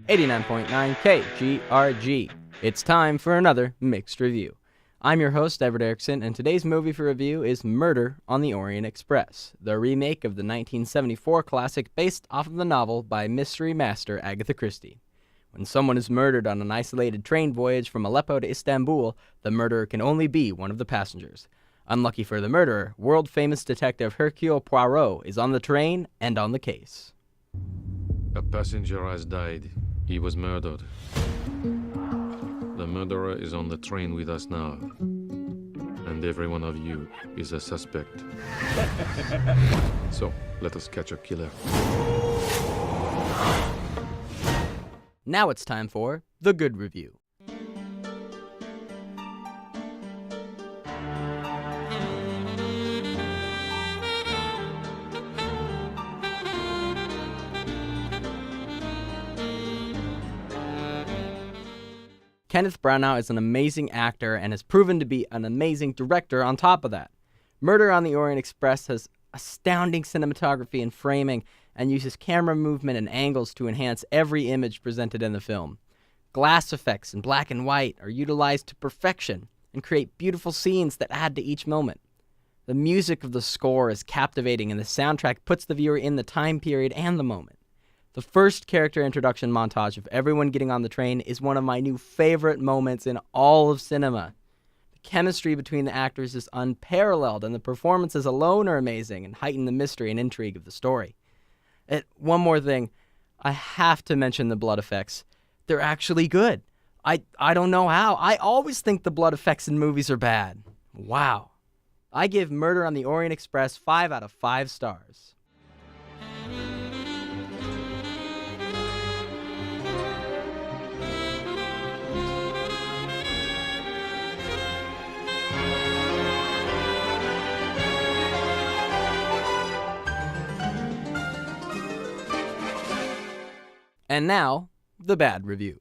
89.9 KGRG. It's time for another mixed review. I'm your host, Everett Erickson, and today's movie for review is Murder on the Orient Express, the remake of the 1974 classic based off of the novel by mystery master Agatha Christie. When someone is murdered on an isolated train voyage from Aleppo to Istanbul, the murderer can only be one of the passengers. Unlucky for the murderer, world-famous detective Hercule Poirot is on the train and on the case. A passenger has died. He was murdered. The murderer is on the train with us now. And every one of you is a suspect. So, let us catch a killer. Now it's time for the good review. Kenneth Branagh is an amazing actor and has proven to be an amazing director on top of that. Murder on the Orient Express has astounding cinematography and framing and uses camera movement and angles to enhance every image presented in the film. Glass effects in black and white are utilized to perfection and create beautiful scenes that add to each moment. The music of the score is captivating and the soundtrack puts the viewer in the time period and the moment. The first character introduction montage of everyone getting on the train is one of my new favorite moments in all of cinema. The chemistry between the actors is unparalleled, and the performances alone are amazing and heighten the mystery and intrigue of the story. One more thing, I have to mention the blood effects. They're actually good. I don't know how. I always think the blood effects in movies are bad. Wow. I give Murder on the Orient Express 5 out of 5 stars. And now, the bad review.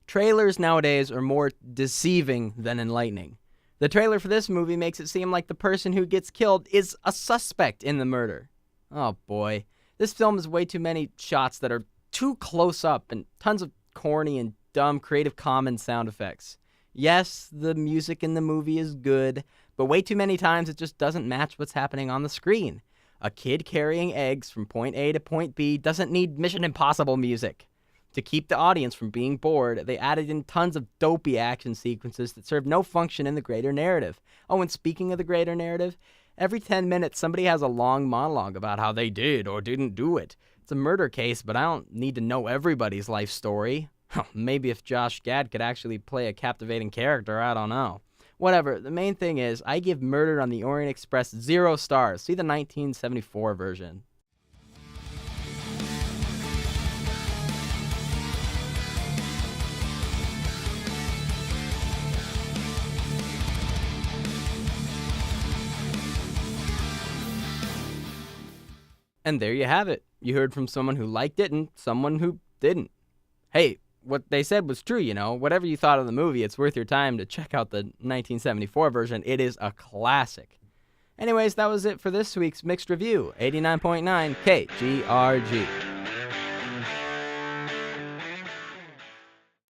Trailers nowadays are more deceiving than enlightening. The trailer for this movie makes it seem like the person who gets killed is a suspect in the murder. Oh boy, this film has way too many shots that are too close up and tons of corny and dumb Creative Commons sound effects. Yes, the music in the movie is good, but way too many times it just doesn't match what's happening on the screen. A kid carrying eggs from point A to point B doesn't need Mission Impossible music. To keep the audience from being bored, they added in tons of dopey action sequences that serve no function in the greater narrative. Oh, and speaking of the greater narrative, every 10 minutes somebody has a long monologue about how they did or didn't do it. It's a murder case, but I don't need to know everybody's life story. Maybe if Josh Gad could actually play a captivating character, I don't know. Whatever, the main thing is, I give Murder on the Orient Express 0 stars. See the 1974 version. And there you have it. You heard from someone who liked it and someone who didn't. Hey, what they said was true, you know. Whatever you thought of the movie, it's worth your time to check out the 1974 version. It is a classic. Anyways, that was it for this week's Mixed Review, 89.9 KGRG.